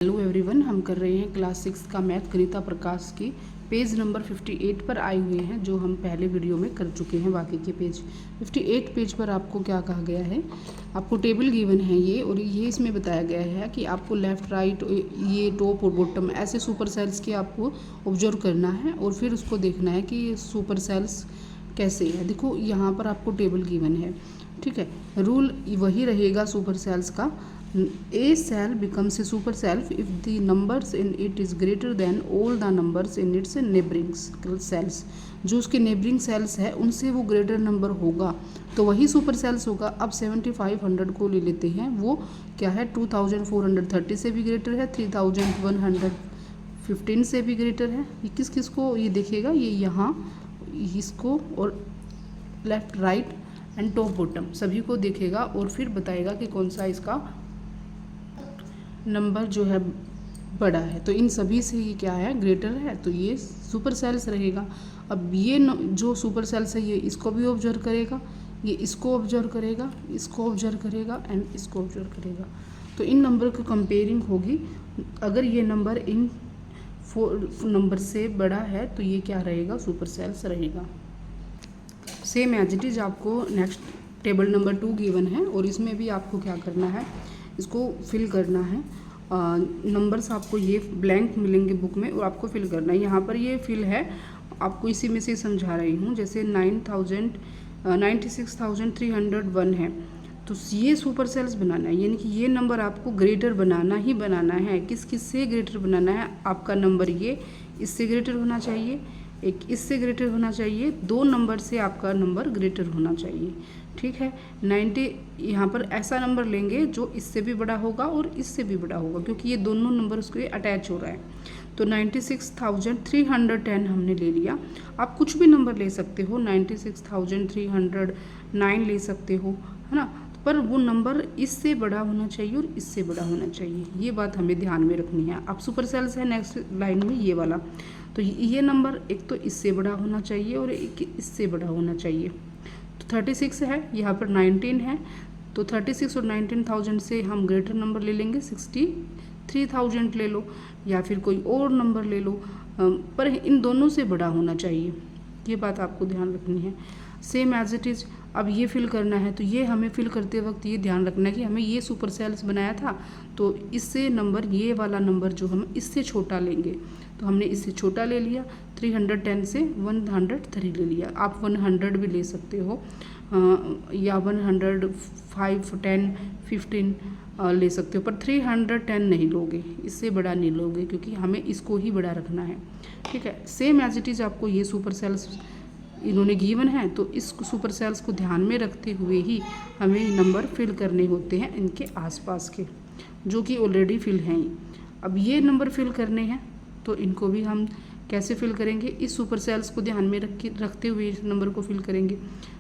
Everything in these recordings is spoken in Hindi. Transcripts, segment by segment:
हेलो एवरीवन, हम कर रहे हैं क्लास 6 का मैथ गणिता प्रकाश की पेज नंबर 58 पर आए हुए हैं, जो हम पहले वीडियो में कर चुके हैं। बाकी के पेज 58 पेज पर आपको क्या कहा गया है, आपको टेबल गिवन है ये, और ये इसमें बताया गया है कि आपको लेफ़्ट राइट ये टॉप और बॉटम ऐसे सुपर सेल्स के आपको ऑब्जर्व करना है और फिर उसको देखना है कि ये सुपर सेल्स कैसे है। देखो यहाँ पर आपको टेबल गिवन है, ठीक है। रूल वही रहेगा सुपर सेल्स का। A cell becomes a super cell if the numbers in it is greater than all the numbers in its neighboring cells। जो उसके नेबरिंग सेल्स है उनसे वो ग्रेटर नंबर होगा तो वही सुपर सेल्स होगा। अब 7500 को ले लेते हैं, वो क्या है 2430 से भी ग्रेटर है, 3115 से भी ग्रेटर है। ये किस किस को ये देखेगा, ये यहाँ इसको और left right and top bottom सभी को देखेगा और फिर बताएगा कि कौन सा इसका नंबर जो है बड़ा है। तो इन सभी से ये क्या है, ग्रेटर है, तो ये सुपर सेल्स रहेगा। अब ये जो सुपर सेल्स है ये इसको भी ऑब्जर्व करेगा, ये इसको ऑब्जर्व करेगा, इसको ऑब्जर्व करेगा एंड इसको ऑब्जर्व करेगा। तो इन नंबर की कंपेयरिंग होगी। अगर ये नंबर इन 4 नंबर से बड़ा है तो ये क्या रहेगा, सुपर सेल्स रहेगा। सेम एज इट इज़ आपको नेक्स्ट टेबल नंबर 2 गिवन है और इसमें भी आपको क्या करना है, इसको फिल करना है। नंबर्स आपको ये ब्लैंक मिलेंगे बुक में और आपको फिल करना है। यहाँ पर ये फिल है, आपको इसी में से समझा रही हूँ। जैसे 96,301 है, तो ये सुपर सेल्स बनाना है, यानी कि ये नंबर आपको ग्रेटर बनाना ही बनाना है। किस किस से ग्रेटर बनाना है, आपका नंबर ये इससे ग्रेटर होना चाहिए, एक इससे ग्रेटर होना चाहिए, 2 नंबर से आपका नंबर ग्रेटर होना चाहिए, ठीक है। 90 यहाँ पर ऐसा नंबर लेंगे जो इससे भी बड़ा होगा और इससे भी बड़ा होगा, क्योंकि ये दोनों नंबर उसके अटैच हो रहा है। तो 96,310 हमने ले लिया। आप कुछ भी नंबर ले सकते हो, 96,309 ले सकते हो, है ना, पर वो नंबर इससे बड़ा होना चाहिए और इससे बड़ा होना चाहिए। ये बात हमें ध्यान में रखनी है। अब सुपर सेल्स है नेक्स्ट लाइन में ये वाला, तो ये नंबर एक तो इससे बड़ा होना चाहिए और एक इससे बड़ा होना चाहिए। तो 36 है, यहाँ पर 19 है, तो 36 और 19,000 से हम ग्रेटर नंबर ले लेंगे, 63,000 ले लो या फिर कोई और नंबर ले लो, पर इन दोनों से बड़ा होना चाहिए। ये बात आपको ध्यान रखनी है। सेम एज इट इज़ अब ये फिल करना है, तो ये हमें फिल करते वक्त ये ध्यान रखना है कि हमें ये सुपर सेल्स बनाया था, तो इससे नंबर ये वाला नंबर जो हम इससे छोटा लेंगे, तो हमने इससे छोटा ले लिया। 310 से 103 ले लिया। आप 100 भी ले सकते हो या 105, 10, 15 ले सकते हो, पर 310 नहीं लोगे, इससे बड़ा नहीं लोगे, क्योंकि हमें इसको ही बड़ा रखना है, ठीक है। सेम एज इट इज़ आपको ये सुपर सेल्स इन्होंने गिवन है, तो इस सुपर सेल्स को ध्यान में रखते हुए ही हमें नंबर फिल करने होते हैं इनके आसपास के, जो कि ऑलरेडी फिल हैं। अब ये नंबर फिल करने हैं, तो इनको भी हम कैसे फिल करेंगे, इस सुपर सेल्स को ध्यान में रखते हुए इस नंबर को फिल करेंगे।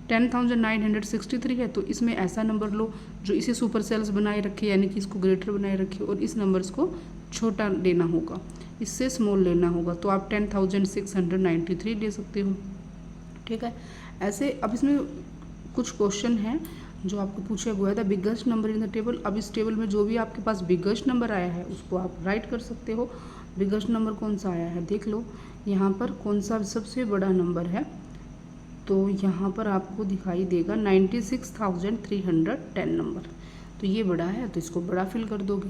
10,963 है, तो इसमें ऐसा नंबर लो जो इसे सुपर सेल्स बनाए रखे, यानी कि इसको ग्रेटर बनाए रखे, और इस नंबर्स को छोटा लेना होगा, इससे स्मॉल लेना होगा। तो आप 10,693 ले सकते हो, ठीक है। ऐसे अब इसमें कुछ क्वेश्चन हैं जो आपको पूछा गया था, biggest number in the table. अब इस टेबल में जो भी आपके पास बिगेस्ट नंबर आया है उसको आप राइट कर सकते हो। बिगेस्ट नंबर कौन सा आया है, देख लो यहाँ पर कौन सा सबसे बड़ा नंबर है, तो यहाँ पर आपको दिखाई देगा 96,310 नंबर, तो ये बड़ा है, तो इसको बड़ा फिल कर दोगे।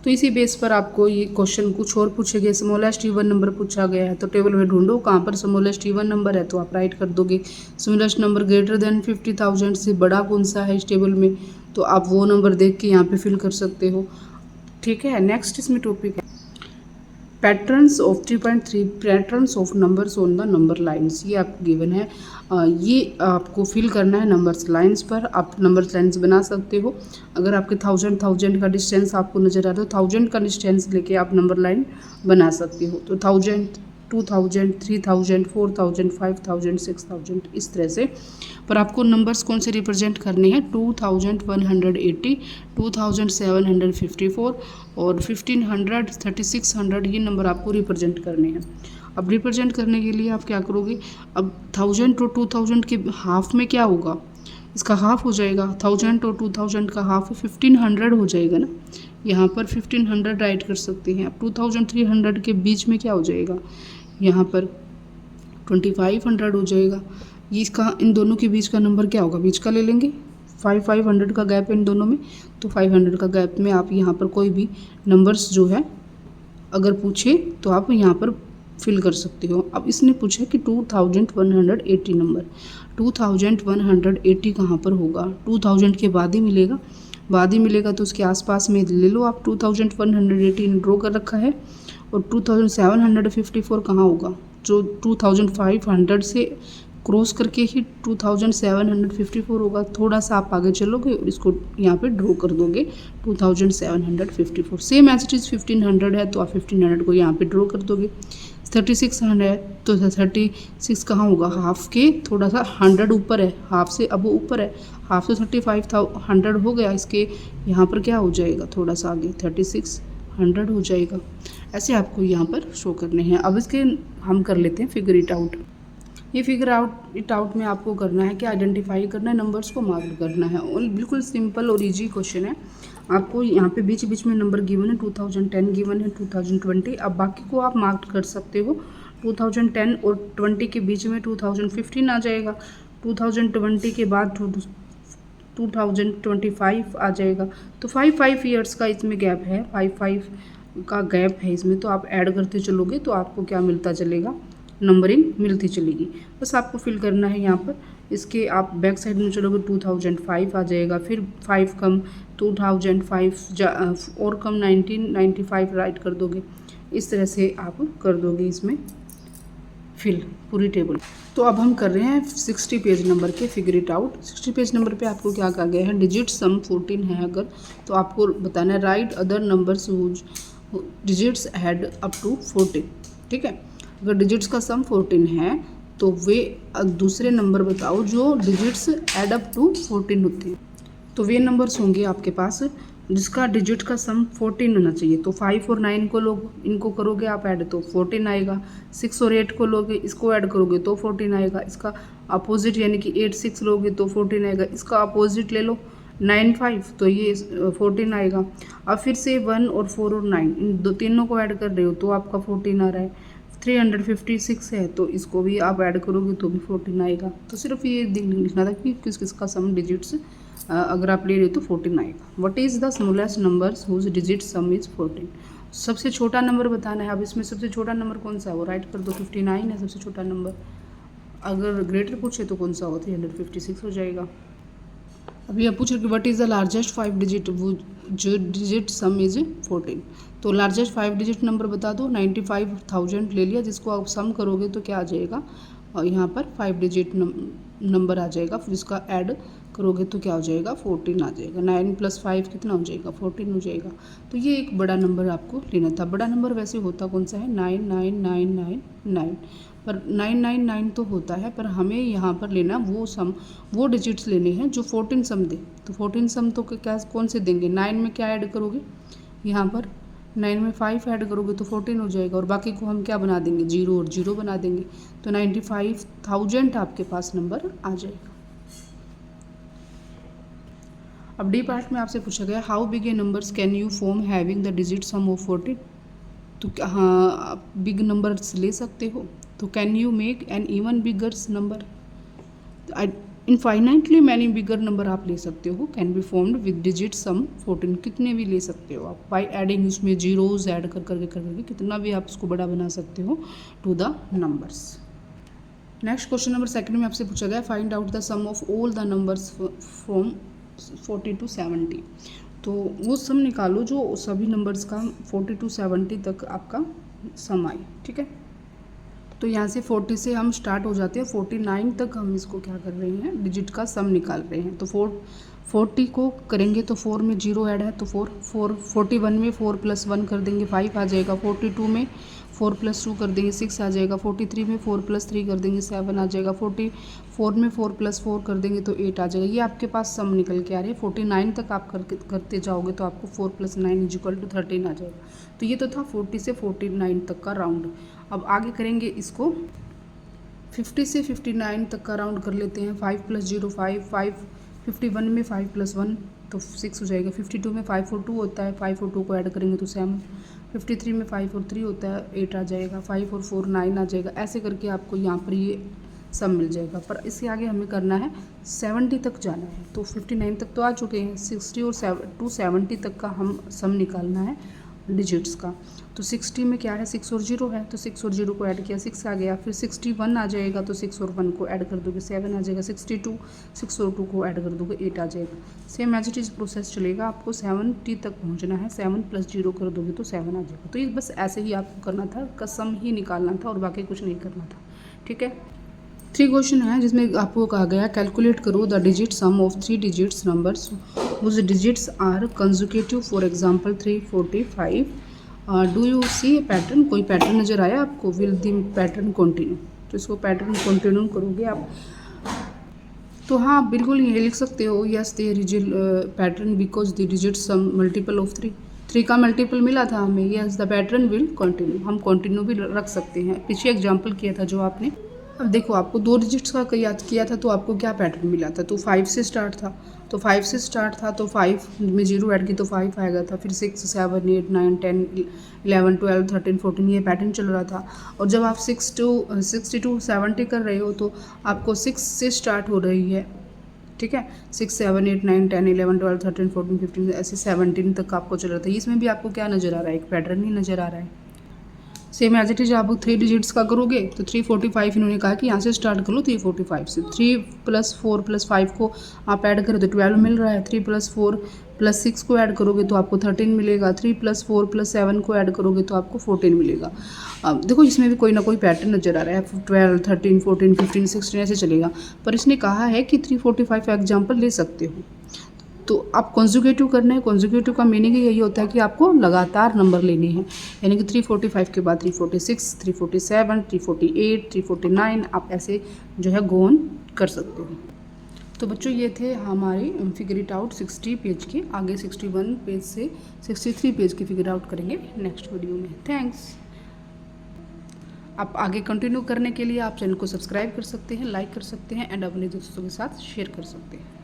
तो इसी बेस पर आपको ये क्वेश्चन कुछ और पूछे गए, स्मॉलेस्ट इवन नंबर पूछा गया है, तो टेबल में ढूंढो कहाँ पर स्मॉलेस्ट इवन नंबर है, तो आप राइट कर दोगे। स्मॉलेस्ट नंबर ग्रेटर देन 50,000 से बड़ा कौन सा है इस टेबल में, तो आप वो नंबर देख के यहाँ पे फिल कर सकते हो, ठीक है। नेक्स्ट इसमें टॉपिक है patterns of 3.3 patterns of numbers on the number lines. ये आपको गिवन है, ये आपको फिल करना है नंबर्स लाइन्स पर। आप नंबर्स लाइन्स बना सकते हो। अगर आपके 1000 का डिस्टेंस आपको नज़र आ रहा है, तो 1000 का डिस्टेंस लेके आप नंबर लाइन बना सकते हो। तो 1000, 2000, 3000, 4000, 5000, 6000 इस तरह से। पर आपको नंबर्स कौन से रिप्रेजेंट करने हैं, 2180, 2754 और 1500, 3600, ये नंबर आपको रिप्रेजेंट करने हैं। अब रिप्रेजेंट करने के लिए आप क्या करोगे, अब 1000 to 2000 के हाफ में क्या होगा, इसका हाफ हो जाएगा, 1000 और 2000 का हाफ 1500 हो जाएगा ना, यहाँ पर 1500 राइट कर सकते हैं। अब 2300 के बीच में क्या हो जाएगा, यहाँ पर 2500 हो जाएगा। ये इसका इन दोनों के बीच का नंबर क्या होगा, बीच का ले लेंगे, 500 का गैप है इन दोनों में, तो 500 का गैप में आप यहाँ पर कोई भी नंबर्स जो है अगर पूछे तो आप यहाँ पर फिल कर सकते हो। अब इसने पूछा कि 2180 नंबर, 2180 कहाँ पर होगा, 2000 के बाद ही मिलेगा, तो उसके आसपास में ले लो आप। 2180 ड्रॉ कर रखा है, और 2754 कहाँ होगा, जो 2500 से क्रॉस करके ही 2754 होगा। थोड़ा सा आप आगे चलोगे और इसको यहाँ पे ड्रॉ कर दोगे 2754। सेम एज इट इज़ 1500 है तो आप 1500 को यहाँ पे ड्रॉ कर दोगे। 3600 है तो 36 कहाँ होगा, हाफ के थोड़ा सा 100 ऊपर है, हाफ से अब वो ऊपर है, हाफ तो 3500 हो गया, इसके यहाँ पर क्या हो जाएगा, थोड़ा सा आगे 3600 हो जाएगा। ऐसे आपको यहाँ पर शो करने हैं। अब इसके हम कर लेते हैं फिगर इट आउट। ये फिगर इट आउट में आपको करना है कि आइडेंटिफाई करना है, नंबर्स को मार्क करना है, और बिल्कुल सिंपल और इजी क्वेश्चन है। आपको यहाँ पे बीच बीच में नंबर गिवन है, 2010 गिवन है, 2020। अब बाकी को आप मार्क कर सकते हो। 2010 और 20 के बीच में 2015 आ जाएगा, 2020 के बाद 2025 आ जाएगा। तो 5 ईयर्स का इसमें गैप है, 5 का गैप है इसमें। तो आप ऐड करते चलोगे तो आपको क्या मिलता चलेगा, नंबरिंग मिलती चलेगी। बस आपको फिल करना है यहाँ पर। इसके आप बैक साइड में चलोगे 2005 आ जाएगा, फिर 5 कम 2005 और कम 1995 राइट कर दोगे। इस तरह से आप कर दोगे इसमें फिल पूरी टेबल। तो अब हम कर रहे हैं 60 पेज नंबर के figure it out. 60 page number पे आपको क्या कहा गया है, डिजिट सम 14 है अगर, तो आपको बताना है write other numbers whose digits had up to 14। ठीक है, अगर डिजिट्स का सम 14 है तो वे दूसरे नंबर बताओ जो डिजिट्स ऐड अप टू 14 होते हैं। तो वे नंबर्स होंगे आपके पास जिसका डिजिट का सम 14 होना चाहिए। तो 5 और 9 को लोग इनको करोगे आप ऐड तो 14 आएगा। 6 और 8 को लोगे इसको ऐड करोगे तो 14 आएगा। इसका अपोजिट यानी कि 8 6 लोगे तो 14 आएगा। इसका अपोजिट ले लो 9 5 तो ये 14 आएगा। अब फिर से 1 और 4 और 9 इन तीनों को ऐड कर रहे हो तो आपका 14 आ रहा है। 356 है तो इसको भी आप ऐड करोगे तो भी 14 आएगा। तो सिर्फ ये लिखना था कि किस किसका सम डिजिट्स अगर आप ले रहे हो तो 14 आएगा। What is the smallest numbers whose digit sum is 14। सबसे छोटा नंबर बताना है। अब इसमें सबसे छोटा नंबर कौन सा है वो राइट कर दो। 59 है सबसे छोटा नंबर। अगर ग्रेटर पूछे तो कौन सा होगा, 356 हो जाएगा। अभी आप पूछ रहे कि what is the largest 5 digit जो डिजिट सम इज 14। तो लार्जेस्ट 5 डिजिट नंबर बता दो। 95,000 ले लिया, जिसको आप सम करोगे तो क्या आ जाएगा, और यहाँ पर 5 डिजिट नंबर आ जाएगा। फिर इसका ऐड करोगे तो क्या हो जाएगा, 14 आ जाएगा। 9 + 5 कितना हो जाएगा, 14 हो जाएगा। तो ये एक बड़ा नंबर आपको लेना था। बड़ा नंबर वैसे होता कौन सा है, 99999, पर 999 तो होता है, पर हमें यहाँ पर लेना वो डिजिट्स लेने हैं जो 14 सम दे। तो 14 सम तो क्या कौन से देंगे, 9 में क्या ऐड करोगे, यहाँ पर 9 में 5 ऐड करोगे तो 14 हो जाएगा, और बाकी को हम क्या बना देंगे, 0 और 0 बना देंगे। तो 95,000 आपके पास नंबर आ जाएगा। अब डी पार्ट में आपसे पूछा गया how big A numbers can you form having the digit sum of 14। तो हाँ आप बिग नंबर्स ले सकते हो। तो can you make an even beggars number, infinitely many bigger number आप ले सकते हो। Can be formed with digit सम 14, कितने भी ले सकते हो आप बाय एडिंग, उसमें जीरोज ऐड कर करके कितना भी आप उसको बड़ा बना सकते हो to the numbers. Next question number 2 में आपसे पूछा गया find out the sum of all the numbers from 40 to 70। तो वो सम निकालो जो सभी नंबर्स का 40 to 70 तक आपका सम आए। ठीक है, तो यहाँ से 40 से हम स्टार्ट हो जाते हैं, 49 तक हम इसको क्या कर रहे हैं, डिजिट का सम निकाल रहे हैं। तो 40 को करेंगे तो 4 में 0 ऐड है तो 4, 41 में 4 + 1 कर देंगे 5 आ जाएगा। 42 में 4 + 2 कर देंगे 6 आ जाएगा। 43 में 4 + 3 कर देंगे 7 आ जाएगा। 44 में 4 + 4 कर देंगे तो 8 आ जाएगा। ये आपके पास सम निकल के आ रहे हैं। 49 तक आप करते जाओगे तो आपको 4 + 9 = 13 आ जाएगा। तो ये तो था 40 से 49 तक का राउंड। अब आगे करेंगे इसको 50 से 59 तक का राउंड कर लेते हैं। 5 + 0 5, 51 में 5 + 1 तो 6 हो जाएगा। 52 में 5 और 2 होता है, 5 और 2 को ऐड करेंगे तो 7। 53 में 5 और 3 होता है, 8 आ जाएगा। 5 और 4 9 आ जाएगा। ऐसे करके आपको यहाँ पर ये सम मिल जाएगा। पर इसके आगे हमें करना है 70 तक जाना है। तो 59 तक तो आ चुके हैं, 60 और 270 तक का हम सम निकालना है डिजिट्स का। तो 60 में क्या है, 6 और 0 है, तो 6 और 0 को ऐड किया 6 आ गया। फिर 61 आ जाएगा, तो 6 और 1 को ऐड कर दोगे 7 आ जाएगा। 62 6 और 2 को ऐड कर दोगे 8 आ जाएगा। Same as it is process चलेगा। आपको 70 तक पहुंचना है, 7 + 0 कर दोगे तो 7 आ जाएगा। तो ये बस ऐसे ही आपको करना था, का सम ही निकालना था और बाकी कुछ नहीं करना था। ठीक है। 3 क्वेश्चन है जिसमें आपको कहा गया कैलकुलेट करो the digit sum of 3 digits numbers whose digits are consecutive. For example 345। Do you see a pattern, कोई पैटर्न नज़र आया आपको? विल द पैटर्न कंटिन्यू, तो इसको पैटर्न कंटिन्यू करोगे आप। तो हाँ बिल्कुल ये लिख सकते हो, yes there is pattern because the digit sum multiple of 3 का मल्टीपल मिला था हमें। Yes the pattern will continue, हम कंटिन्यू भी रख सकते हैं। पीछे एग्जाम्पल किया था जो आपने। अब देखो आपको 2 डिजिट्स का याद किया था तो आपको क्या पैटर्न मिला था, तो 5 से स्टार्ट था, तो 5 से स्टार्ट था तो 5 में 0 ऐड की तो 5 आएगा था। फिर 6 7 8 9 10 11 12 13 14 ये पैटर्न चल रहा था। और जब आप 6 to 70 कर रहे हो तो आपको 6 से स्टार्ट हो रही है। ठीक है, 6 7 8 9 10 11 12 13 14 15 ऐसे 17 तक आपको चल रहा था। इसमें भी आपको क्या नज़र आ रहा है, एक पैटर्न ही नज़र आ रहा है। सेम एज इट इज आप 3 डिजिट्स का करोगे तो 345 इन्होंने कहा कि यहाँ से स्टार्ट कर लो 345 से। 3 + 4 + 5 को आप ऐड करो तो 12 मिल रहा है। 3 + 4 + 6 को ऐड करोगे तो आपको 13 मिलेगा। 3 + 4 + 7 को ऐड करोगे तो आपको 14 मिलेगा। अब देखो इसमें भी कोई ना कोई पैटर्न नज़र आ रहा है। 12 13 14 15 16 ऐसे चलेगा। पर इसने कहा है कि 345 का एग्जाम्पल ले सकते हो। तो आप कॉन्जुगेटिव करना है। कॉन्जुगेटिव का मीनिंग यही होता है कि आपको लगातार नंबर लेने हैं, यानी कि 345 के बाद 346 347 348 349 आप ऐसे जो है गो ऑन कर सकते हो। तो बच्चों ये थे हमारे फिगर इट आउट 60 पेज के। आगे 61 पेज से 63 पेज की फिगर आउट करेंगे नेक्स्ट वीडियो में। थैंक्स। आप आगे कंटिन्यू करने के लिए आप चैनल को सब्सक्राइब कर सकते हैं, लाइक कर सकते हैं एंड अपने दोस्तों के साथ शेयर कर सकते हैं।